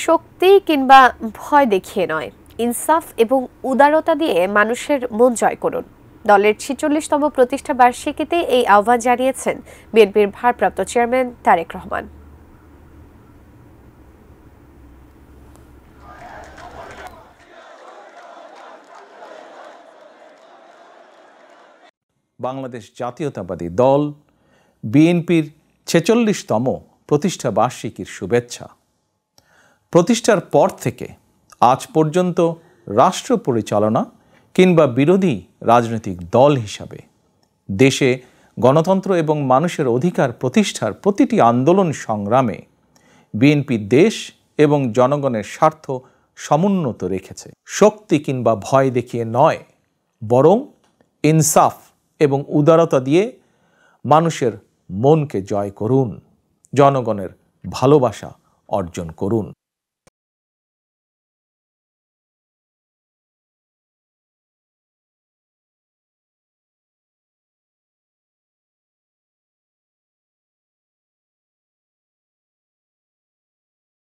শক্তি কিংবা ভয় দেখিয়ে নয়, ইনসাফ এবং উদারতা দিয়ে মানুষের মন জয় করুন। দলের ৪৬তম প্রতিষ্ঠা বার্ষিকীতে এই আহ্বান জানিয়েছেন বিএনপির ভারপ্রাপ্ত চেয়ারম্যান তারেক রহমান। বাংলাদেশ জাতীয়তাবাদী দল বিএনপির ৪৬তম প্রতিষ্ঠা বার্ষিকীর শুভেচ্ছা। প্রতিষ্ঠার পর থেকে আজ পর্যন্ত রাষ্ট্র পরিচালনা কিংবা বিরোধী রাজনৈতিক দল হিসাবে দেশে গণতন্ত্র এবং মানুষের অধিকার প্রতিষ্ঠার প্রতিটি আন্দোলন সংগ্রামে বিএনপি দেশ এবং জনগণের স্বার্থ সমুন্নত রেখেছে। শক্তি কিংবা ভয় দেখিয়ে নয়, বরং ইনসাফ এবং উদারতা দিয়ে মানুষের মনকে জয় করুন, জনগণের ভালোবাসা অর্জন করুন।